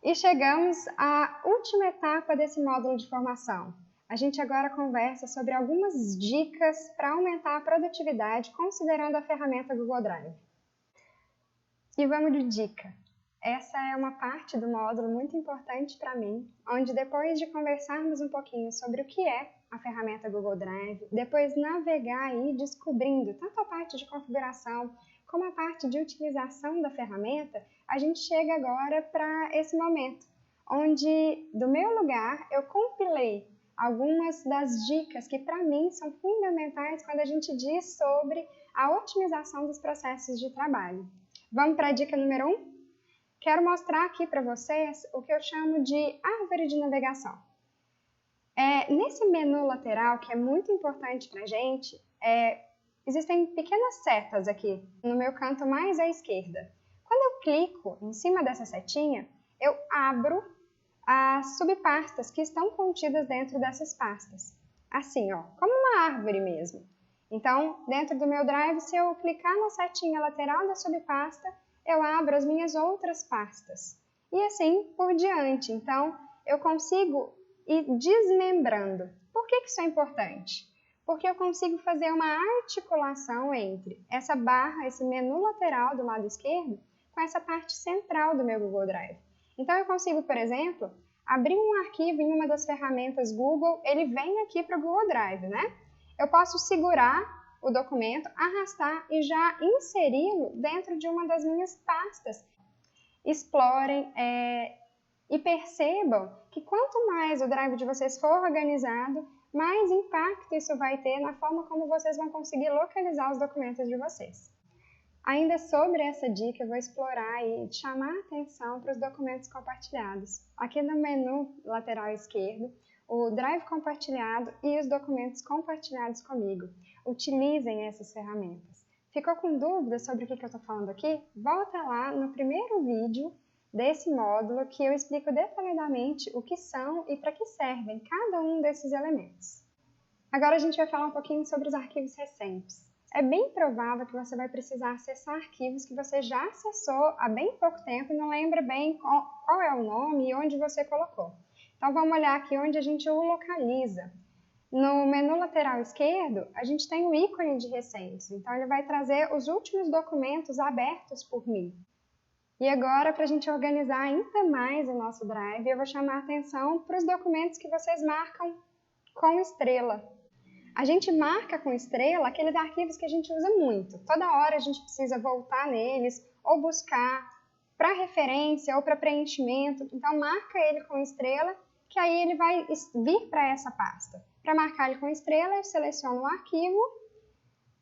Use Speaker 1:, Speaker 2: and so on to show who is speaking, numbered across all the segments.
Speaker 1: E chegamos à última etapa desse módulo de formação. A gente agora conversa sobre algumas dicas para aumentar a produtividade considerando a ferramenta Google Drive. E vamos de dica. Essa é uma parte do módulo muito importante para mim, onde depois de conversarmos um pouquinho sobre o que é a ferramenta Google Drive, depois navegar aí descobrindo tanto a parte de configuração como a parte de utilização da ferramenta, a gente chega agora para esse momento, onde do meu lugar eu compilei algumas das dicas que para mim são fundamentais quando a gente diz sobre a otimização dos processos de trabalho. Vamos para a dica número 1? Quero mostrar aqui para vocês o que eu chamo de árvore de navegação. Nesse menu lateral, que é muito importante para a gente, existem pequenas setas aqui no meu canto mais à esquerda. Quando eu clico em cima dessa setinha, eu abro as subpastas que estão contidas dentro dessas pastas. Assim, ó, como uma árvore mesmo. Então, dentro do meu Drive, se eu clicar na setinha lateral da subpasta, eu abro as minhas outras pastas. E assim por diante. Então, eu consigo ir desmembrando. Por que isso é importante? Porque eu consigo fazer uma articulação entre essa barra, esse menu lateral do lado esquerdo, com essa parte central do meu Google Drive. Então, eu consigo, por exemplo, abrir um arquivo em uma das ferramentas Google, ele vem aqui para o Google Drive, né? Eu posso segurar o documento, arrastar e já inseri-lo dentro de uma das minhas pastas. Explorem e percebam que quanto mais o Drive de vocês for organizado, mais impacto isso vai ter na forma como vocês vão conseguir localizar os documentos de vocês. Ainda sobre essa dica, eu vou explorar e chamar a atenção para os documentos compartilhados. Aqui no menu lateral esquerdo, o Drive compartilhado e os documentos compartilhados comigo. Utilizem essas ferramentas. Ficou com dúvidas sobre o que eu estou falando aqui? Volta lá no primeiro vídeo desse módulo que eu explico detalhadamente o que são e para que servem cada um desses elementos. Agora a gente vai falar um pouquinho sobre os arquivos recentes. É bem provável que você vai precisar acessar arquivos que você já acessou há bem pouco tempo e não lembra bem qual é o nome e onde você colocou. Então vamos olhar aqui onde a gente o localiza. No menu lateral esquerdo, a gente tem o ícone de recentes, então ele vai trazer os últimos documentos abertos por mim. E agora, para a gente organizar ainda mais o nosso Drive, eu vou chamar a atenção para os documentos que vocês marcam com estrela. A gente marca com estrela aqueles arquivos que a gente usa muito. Toda hora a gente precisa voltar neles ou buscar para referência ou para preenchimento. Então, marca ele com estrela, que aí ele vai vir para essa pasta. Para marcar ele com estrela, eu seleciono o arquivo,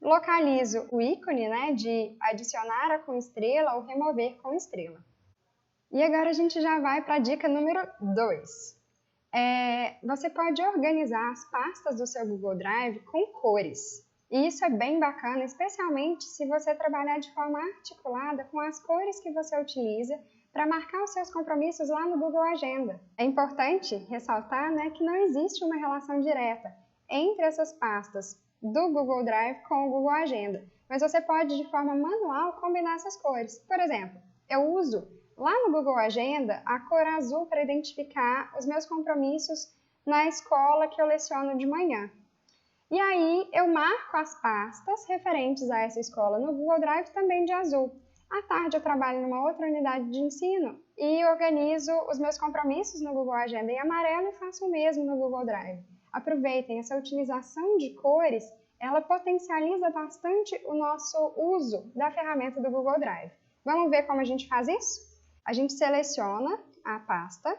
Speaker 1: localizo o ícone, né, de adicionar com estrela ou remover com estrela. E agora a gente já vai para a dica número 2. Você pode organizar as pastas do seu Google Drive com cores. E isso é bem bacana, especialmente se você trabalhar de forma articulada com as cores que você utiliza para marcar os seus compromissos lá no Google Agenda. É importante ressaltar, né, que não existe uma relação direta entre essas pastas do Google Drive com o Google Agenda, mas você pode, de forma manual, combinar essas cores. Por exemplo, eu uso lá no Google Agenda a cor azul para identificar os meus compromissos na escola que eu leciono de manhã. E aí eu marco as pastas referentes a essa escola no Google Drive também de azul. À tarde eu trabalho numa outra unidade de ensino e organizo os meus compromissos no Google Agenda em amarelo e faço o mesmo no Google Drive. Aproveitem, essa utilização de cores, ela potencializa bastante o nosso uso da ferramenta do Google Drive. Vamos ver como a gente faz isso? A gente seleciona a pasta,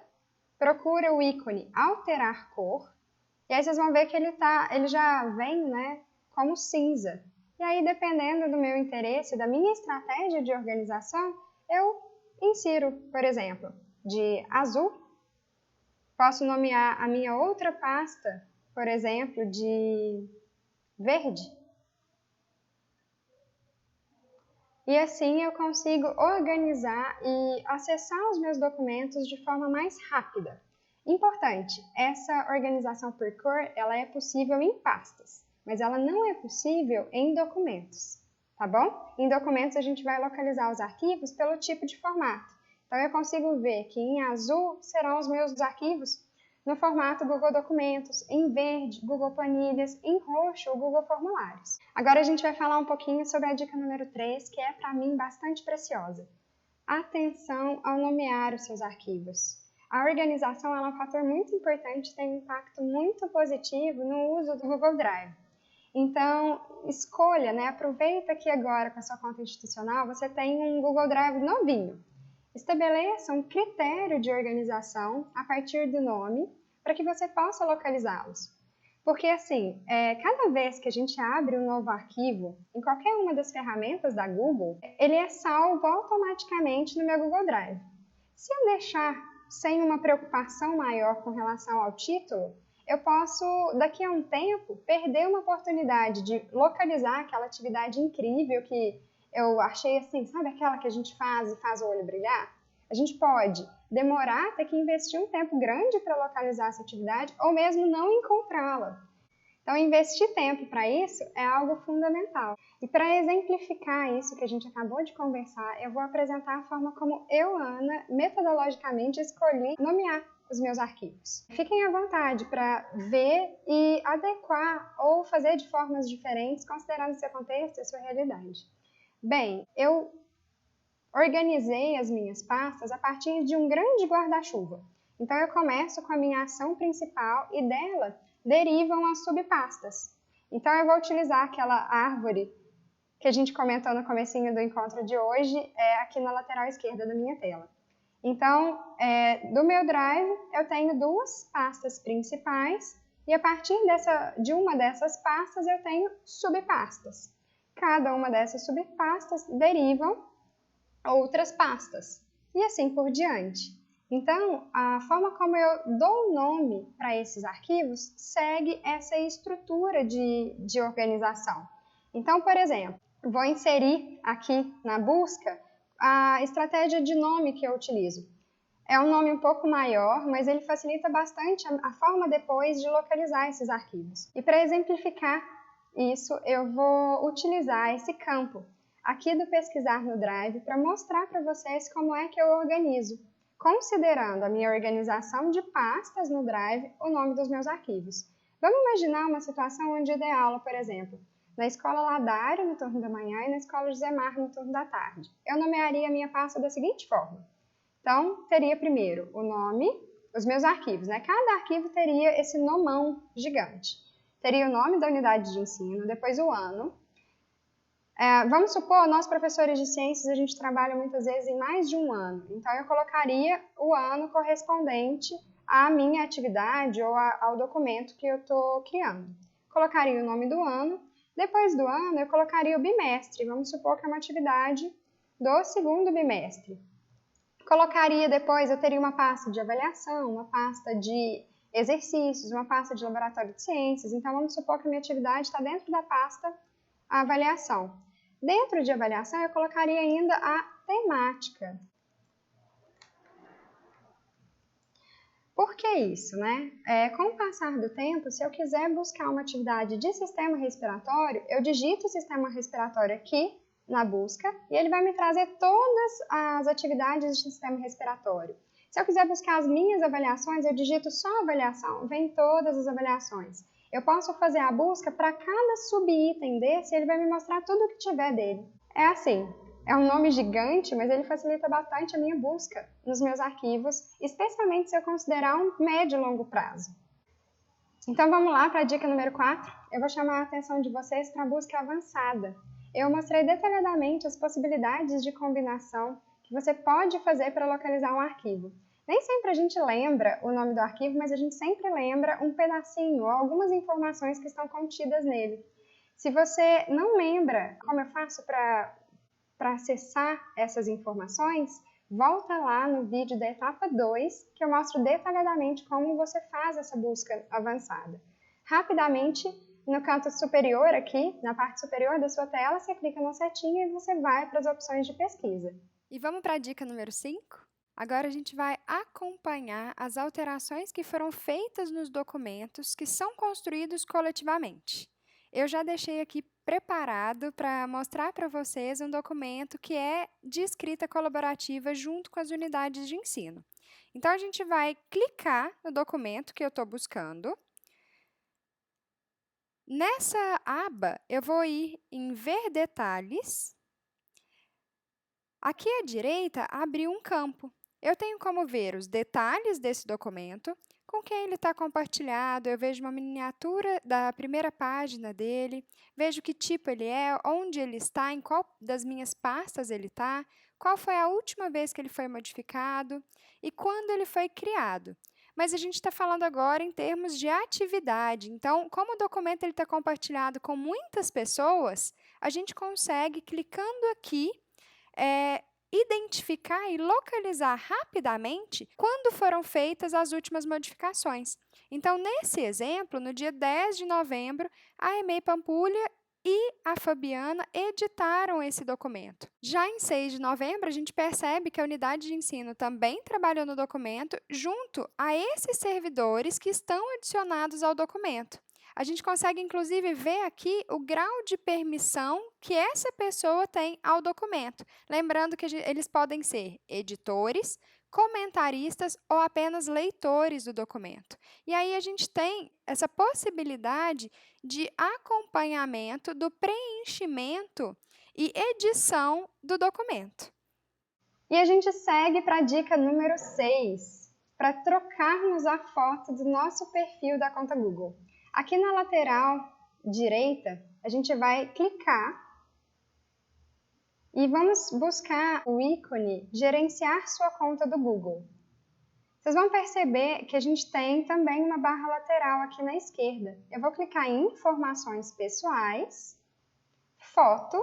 Speaker 1: procura o ícone alterar cor, e aí vocês vão ver que ele já vem, né, como cinza. E aí, dependendo do meu interesse, da minha estratégia de organização, eu insiro, por exemplo, de azul. Posso nomear a minha outra pasta, por exemplo, de verde. E assim eu consigo organizar e acessar os meus documentos de forma mais rápida. Importante, essa organização por cor, ela é possível em pastas, mas ela não é possível em documentos, tá bom? Em documentos a gente vai localizar os arquivos pelo tipo de formato. Então, eu consigo ver que em azul serão os meus arquivos no formato Google Documentos, em verde, Google Planilhas, em roxo, o Google Formulários. Agora a gente vai falar um pouquinho sobre a dica número 3, que é, para mim, bastante preciosa. Atenção ao nomear os seus arquivos. A organização é um fator muito importante e tem um impacto muito positivo no uso do Google Drive. Então, escolha, aproveita que agora com a sua conta institucional você tem um Google Drive novinho. Estabeleça um critério de organização a partir do nome para que você possa localizá-los. Porque assim, cada vez que a gente abre um novo arquivo em qualquer uma das ferramentas da Google, ele é salvo automaticamente no meu Google Drive. Se eu deixar sem uma preocupação maior com relação ao título, eu posso, daqui a um tempo, perder uma oportunidade de localizar aquela atividade incrível que eu achei assim, sabe aquela que a gente faz e faz o olho brilhar? A gente pode demorar, ter que investir um tempo grande para localizar essa atividade ou mesmo não encontrá-la. Então, investir tempo para isso é algo fundamental. E para exemplificar isso que a gente acabou de conversar, eu vou apresentar a forma como eu, Ana, metodologicamente escolhi nomear os meus arquivos. Fiquem à vontade para ver e adequar ou fazer de formas diferentes, considerando seu contexto e sua realidade. Bem, eu organizei as minhas pastas a partir de um grande guarda-chuva. Então, eu começo com a minha ação principal e dela derivam as subpastas. Então, eu vou utilizar aquela árvore que a gente comentou no comecinho do encontro de hoje, aqui na lateral esquerda da minha tela. Então, do meu Drive, eu tenho duas pastas principais e a partir de uma dessas pastas eu tenho subpastas. Cada uma dessas subpastas derivam outras pastas e assim por diante. Então, a forma como eu dou nome para esses arquivos segue essa estrutura de organização. Então, por exemplo, vou inserir aqui na busca a estratégia de nome que eu utilizo. É um nome um pouco maior, mas ele facilita bastante a forma depois de localizar esses arquivos. E para exemplificar isso, eu vou utilizar esse campo aqui do Pesquisar no Drive para mostrar para vocês como é que eu organizo, considerando a minha organização de pastas no Drive, o nome dos meus arquivos. Vamos imaginar uma situação onde eu dei aula, por exemplo, na Escola Ladário, no turno da manhã, e na Escola José Mar, no turno da tarde. Eu nomearia a minha pasta da seguinte forma. Então, teria primeiro o nome, os meus arquivos, Cada arquivo teria esse nomão gigante. Teria o nome da unidade de ensino, depois o ano. Vamos supor, nós professores de ciências, a gente trabalha muitas vezes em mais de um ano. Então, eu colocaria o ano correspondente à minha atividade ou ao documento que eu estou criando. Colocaria o nome do ano. Depois do ano, eu colocaria o bimestre. Vamos supor que é uma atividade do segundo bimestre. Colocaria depois, eu teria uma pasta de avaliação, uma pasta de exercícios, uma pasta de laboratório de ciências. Então, vamos supor que a minha atividade está dentro da pasta avaliação. Dentro de avaliação, eu colocaria ainda a temática. Por que isso, Com o passar do tempo, se eu quiser buscar uma atividade de sistema respiratório, eu digito o sistema respiratório aqui na busca e ele vai me trazer todas as atividades de sistema respiratório. Se eu quiser buscar as minhas avaliações, eu digito só avaliação, vem todas as avaliações. Eu posso fazer a busca para cada subitem desse e ele vai me mostrar tudo o que tiver dele. É assim, é um nome gigante, mas ele facilita bastante a minha busca nos meus arquivos, especialmente se eu considerar um médio e longo prazo. Então vamos lá para a dica número 4. Eu vou chamar a atenção de vocês para a busca avançada. Eu mostrei detalhadamente as possibilidades de combinação que você pode fazer para localizar um arquivo. Nem sempre a gente lembra o nome do arquivo, mas a gente sempre lembra um pedacinho ou algumas informações que estão contidas nele. Se você não lembra como eu faço para acessar essas informações, volta lá no vídeo da etapa 2, que eu mostro detalhadamente como você faz essa busca avançada. Rapidamente, no canto superior aqui, na parte superior da sua tela, você clica na setinha e você vai para as opções de pesquisa.
Speaker 2: E vamos para a dica número 5? Agora a gente vai acompanhar as alterações que foram feitas nos documentos que são construídos coletivamente. Eu já deixei aqui preparado para mostrar para vocês um documento que é de escrita colaborativa junto com as unidades de ensino. Então, a gente vai clicar no documento que eu estou buscando. Nessa aba, eu vou ir em Ver detalhes. Aqui à direita, abriu um campo. Eu tenho como ver os detalhes desse documento, com quem ele está compartilhado, eu vejo uma miniatura da primeira página dele, vejo que tipo ele é, onde ele está, em qual das minhas pastas ele está, qual foi a última vez que ele foi modificado e quando ele foi criado. Mas a gente está falando agora em termos de atividade. Então, como o documento está compartilhado com muitas pessoas, a gente consegue, clicando aqui, identificar e localizar rapidamente quando foram feitas as últimas modificações. Então, nesse exemplo, no dia 10 de novembro, a EMEI Pampulha e a Fabiana editaram esse documento. Já em 6 de novembro, a gente percebe que a unidade de ensino também trabalhou no documento junto a esses servidores que estão adicionados ao documento. A gente consegue, inclusive, ver aqui o grau de permissão que essa pessoa tem ao documento. Lembrando que eles podem ser editores, comentaristas ou apenas leitores do documento. E aí a gente tem essa possibilidade de acompanhamento do preenchimento e edição do documento.
Speaker 1: E a gente segue para a dica número 6, para trocarmos a foto do nosso perfil da conta Google. Aqui na lateral direita, a gente vai clicar e vamos buscar o ícone Gerenciar sua conta do Google. Vocês vão perceber que a gente tem também uma barra lateral aqui na esquerda. Eu vou clicar em Informações Pessoais, Foto.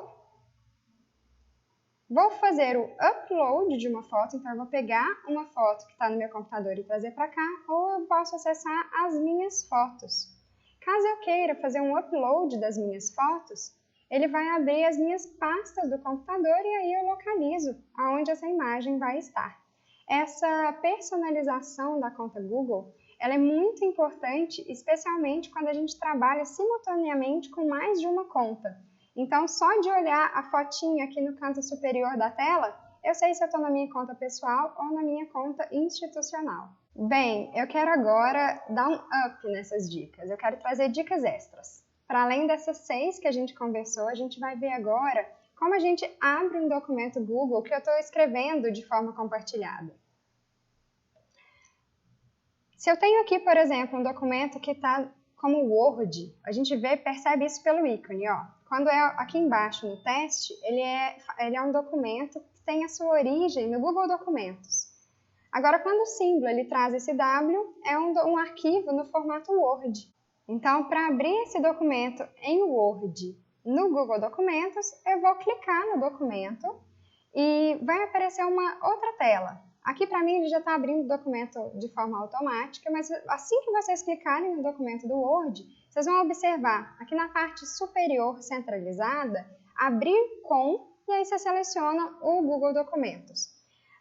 Speaker 1: Vou fazer o upload de uma foto, então eu vou pegar uma foto que está no meu computador e trazer para cá, ou eu posso acessar as minhas fotos. Caso eu queira fazer um upload das minhas fotos, ele vai abrir as minhas pastas do computador e aí eu localizo aonde essa imagem vai estar. Essa personalização da conta Google, ela é muito importante, especialmente quando a gente trabalha simultaneamente com mais de uma conta. Então, só de olhar a fotinha aqui no canto superior da tela, eu sei se eu estou na minha conta pessoal ou na minha conta institucional. Bem, eu quero agora dar um up nessas dicas, eu quero trazer dicas extras. Para além dessas 6 que a gente conversou, a gente vai ver agora como a gente abre um documento Google que eu estou escrevendo de forma compartilhada. Se eu tenho aqui, por exemplo, um documento que está como Word, a gente percebe isso pelo ícone, ó. Quando é aqui embaixo no teste, ele é um documento que tem a sua origem no Google Documentos. Agora, quando o símbolo ele traz esse W, é um arquivo no formato Word. Então, para abrir esse documento em Word no Google Documentos, eu vou clicar no documento e vai aparecer uma outra tela. Aqui, para mim, ele já está abrindo o documento de forma automática, mas assim que vocês clicarem no documento do Word, vocês vão observar aqui na parte superior centralizada, abrir com, e aí você seleciona o Google Documentos.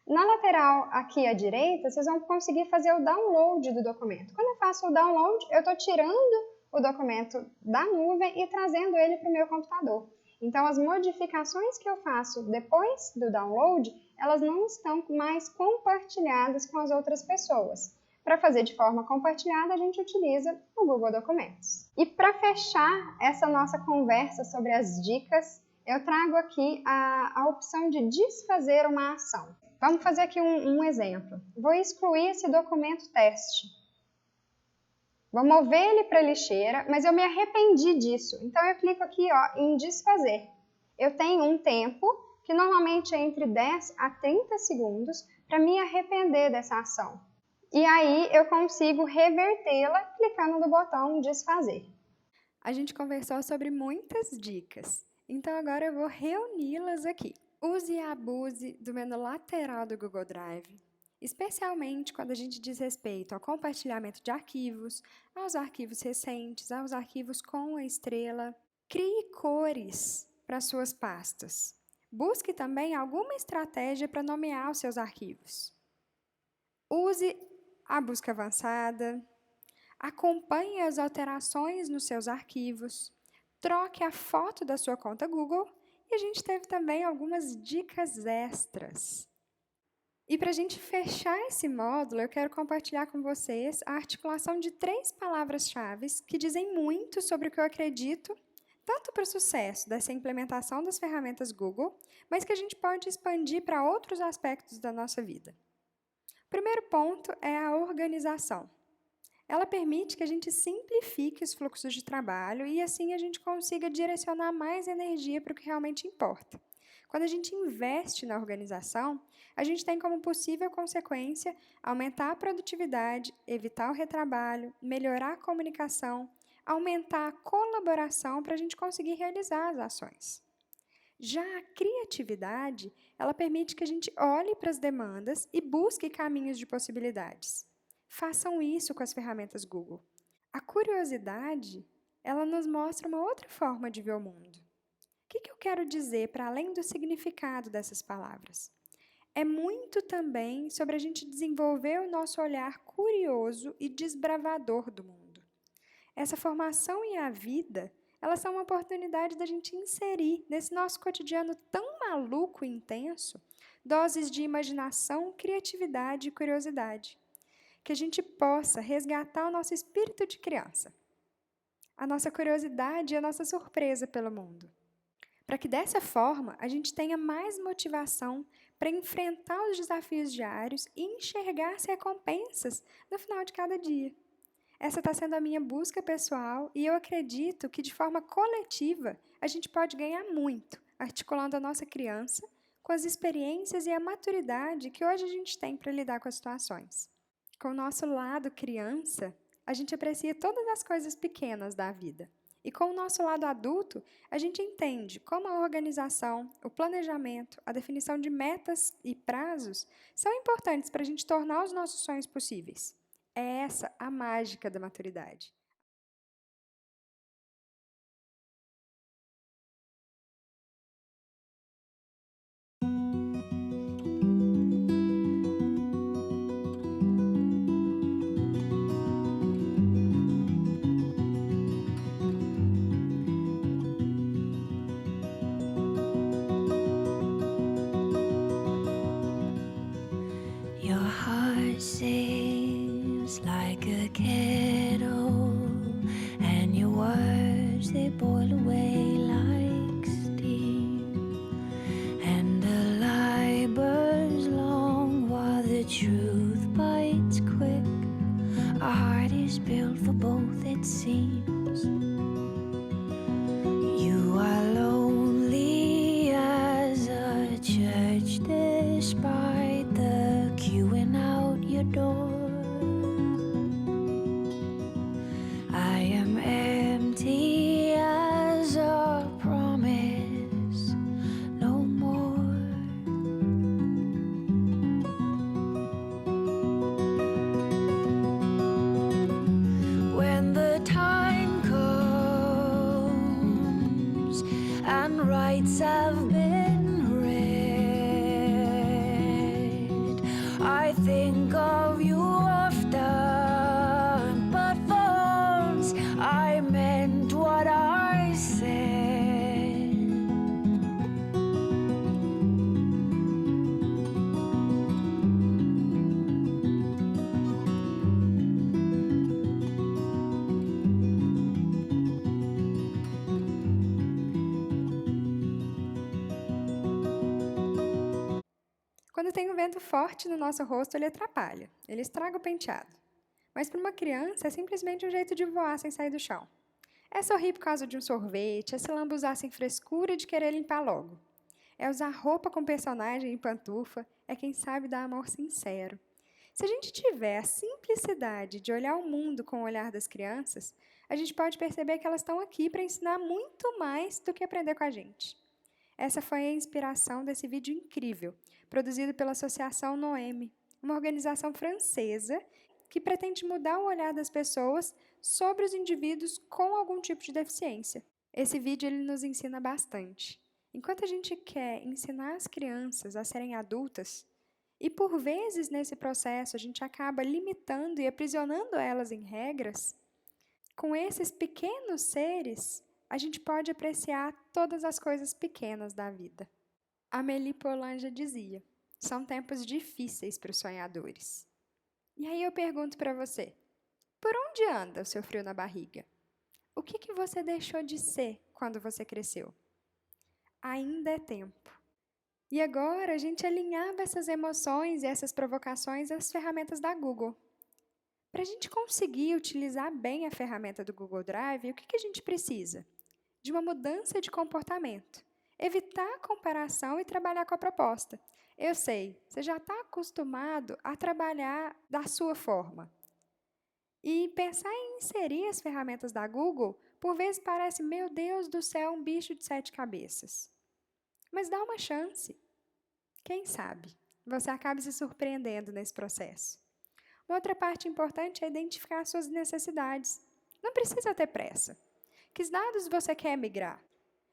Speaker 1: Na lateral aqui à direita, vocês vão conseguir fazer o download do documento. Quando eu faço o download, eu estou tirando o documento da nuvem e trazendo ele para o meu computador. Então, as modificações que eu faço depois do download, elas não estão mais compartilhadas com as outras pessoas. Para fazer de forma compartilhada, a gente utiliza o Google Documentos. E para fechar essa nossa conversa sobre as dicas, eu trago aqui a opção de desfazer uma ação. Vamos fazer aqui um exemplo. Vou excluir esse documento teste. Vou mover ele para a lixeira, mas eu me arrependi disso. Então, eu clico aqui ó, em desfazer. Eu tenho um tempo, que normalmente é entre 10 a 30 segundos, para me arrepender dessa ação. E aí, eu consigo revertê-la clicando no botão desfazer.
Speaker 2: A gente conversou sobre muitas dicas, então agora eu vou reuni-las aqui. Use e abuse do menu lateral do Google Drive, especialmente quando a gente diz respeito ao compartilhamento de arquivos, aos arquivos recentes, aos arquivos com a estrela. Crie cores para suas pastas. Busque também alguma estratégia para nomear os seus arquivos. Use a busca avançada. Acompanhe as alterações nos seus arquivos. troque a foto da sua conta Google e a gente teve também algumas dicas extras. E para a gente fechar esse módulo, eu quero compartilhar com vocês a articulação de 3 palavras-chave que dizem muito sobre o que eu acredito, tanto para o sucesso dessa implementação das ferramentas Google, mas que a gente pode expandir para outros aspectos da nossa vida. O primeiro ponto é a organização. Ela permite que a gente simplifique os fluxos de trabalho e, assim, a gente consiga direcionar mais energia para o que realmente importa. Quando a gente investe na organização, a gente tem como possível consequência aumentar a produtividade, evitar o retrabalho, melhorar a comunicação, aumentar a colaboração para a gente conseguir realizar as ações. Já a criatividade, ela permite que a gente olhe para as demandas e busque caminhos de possibilidades. Façam isso com as ferramentas Google. A curiosidade, ela nos mostra uma outra forma de ver o mundo. O que eu quero dizer para além do significado dessas palavras? É muito também sobre a gente desenvolver o nosso olhar curioso e desbravador do mundo. Essa formação e a vida, elas são uma oportunidade da gente inserir nesse nosso cotidiano tão maluco e intenso doses de imaginação, criatividade e curiosidade. Que a gente possa resgatar o nosso espírito de criança, a nossa curiosidade e a nossa surpresa pelo mundo. Para que dessa forma a gente tenha mais motivação para enfrentar os desafios diários e enxergar as recompensas no final de cada dia. Essa está sendo a minha busca pessoal e eu acredito que de forma coletiva a gente pode ganhar muito, articulando a nossa criança com as experiências e a maturidade que hoje a gente tem para lidar com as situações. Com o nosso lado criança, a gente aprecia todas as coisas pequenas da vida. E com o nosso lado adulto, a gente entende como a organização, o planejamento, a definição de metas e prazos são importantes para a gente tornar os nossos sonhos possíveis. É essa a mágica da maturidade.
Speaker 3: Your heart sings like a kettle, and your words they boil away like steam, and the lie burns long while the truth bites quick. Our heart is built for both, it seems. You are lonely as a church despite the queuing out your door. I am empty as a promise, no more. When the time comes and rights have been read, I think of you often, but for once I meant what I said.
Speaker 2: Quando tem um vento forte no nosso rosto, ele atrapalha, ele estraga o penteado. Mas para uma criança é simplesmente um jeito de voar sem sair do chão. É sorrir por causa de um sorvete, é se lambuzar sem frescura de querer limpar logo. É usar roupa com personagem e pantufa, é quem sabe dar amor sincero. Se a gente tiver a simplicidade de olhar o mundo com o olhar das crianças, a gente pode perceber que elas estão aqui para ensinar muito mais do que aprender com a gente. Essa foi a inspiração desse vídeo incrível, produzido pela Associação Noemi, uma organização francesa que pretende mudar o olhar das pessoas sobre os indivíduos com algum tipo de deficiência. Esse vídeo ele nos ensina bastante. Enquanto a gente quer ensinar as crianças a serem adultas, e por vezes nesse processo a gente acaba limitando e aprisionando elas em regras, com esses pequenos seres, a gente pode apreciar todas as coisas pequenas da vida. Amélie Poulain já dizia: são tempos difíceis para os sonhadores. E aí eu pergunto para você: por onde anda o seu frio na barriga? O que você deixou de ser quando você cresceu? Ainda é tempo. E agora a gente alinhava essas emoções e essas provocações às ferramentas da Google. Para a gente conseguir utilizar bem a ferramenta do Google Drive, o que a gente precisa? De uma mudança de comportamento. Evitar a comparação e trabalhar com a proposta. Eu sei, você já está acostumado a trabalhar da sua forma. E pensar em inserir as ferramentas da Google, por vezes parece, meu Deus do céu, um bicho de 7 cabeças. Mas dá uma chance. Quem sabe você acabe se surpreendendo nesse processo. Uma outra parte importante é identificar suas necessidades. Não precisa ter pressa. Que dados você quer migrar?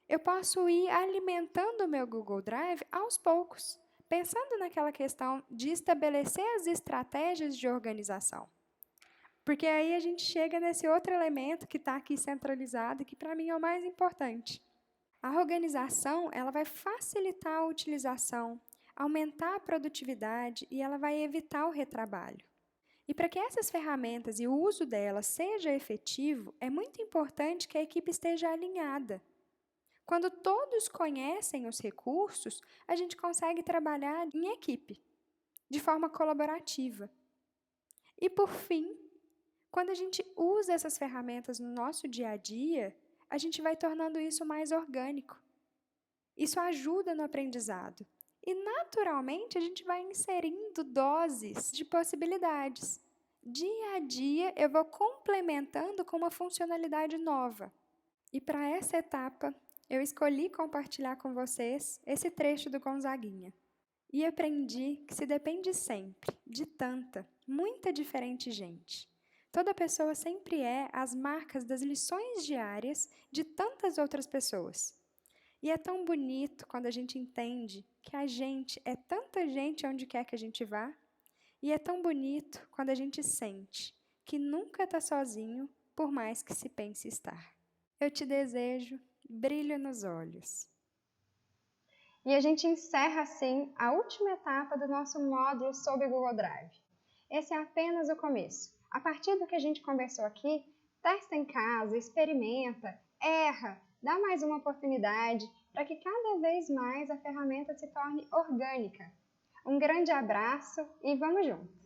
Speaker 2: Eu posso ir alimentando o meu Google Drive aos poucos, pensando naquela questão de estabelecer as estratégias de organização. Porque aí a gente chega nesse outro elemento que está aqui centralizado e que para mim é o mais importante. A organização, ela vai facilitar a utilização, aumentar a produtividade e ela vai evitar o retrabalho. E para que essas ferramentas e o uso delas seja efetivo, é muito importante que a equipe esteja alinhada. Quando todos conhecem os recursos, a gente consegue trabalhar em equipe, de forma colaborativa. E, por fim, quando a gente usa essas ferramentas no nosso dia a dia, a gente vai tornando isso mais orgânico. Isso ajuda no aprendizado. E, naturalmente, a gente vai inserindo doses de possibilidades. Dia a dia, eu vou complementando com uma funcionalidade nova. E, para essa etapa, eu escolhi compartilhar com vocês esse trecho do Gonzaguinha. E aprendi que se depende sempre de tanta, muita diferente gente. Toda pessoa sempre é as marcas das lições diárias de tantas outras pessoas. E é tão bonito quando a gente entende que a gente é tanta gente onde quer que a gente vá. E é tão bonito quando a gente sente que nunca está sozinho, por mais que se pense estar. Eu te desejo brilho nos olhos.
Speaker 1: E a gente encerra assim a última etapa do nosso módulo sobre Google Drive. Esse é apenas o começo. A partir do que a gente conversou aqui, testa em casa, experimenta, erra, dá mais uma oportunidade para que cada vez mais a ferramenta se torne orgânica. Um grande abraço e vamos juntos!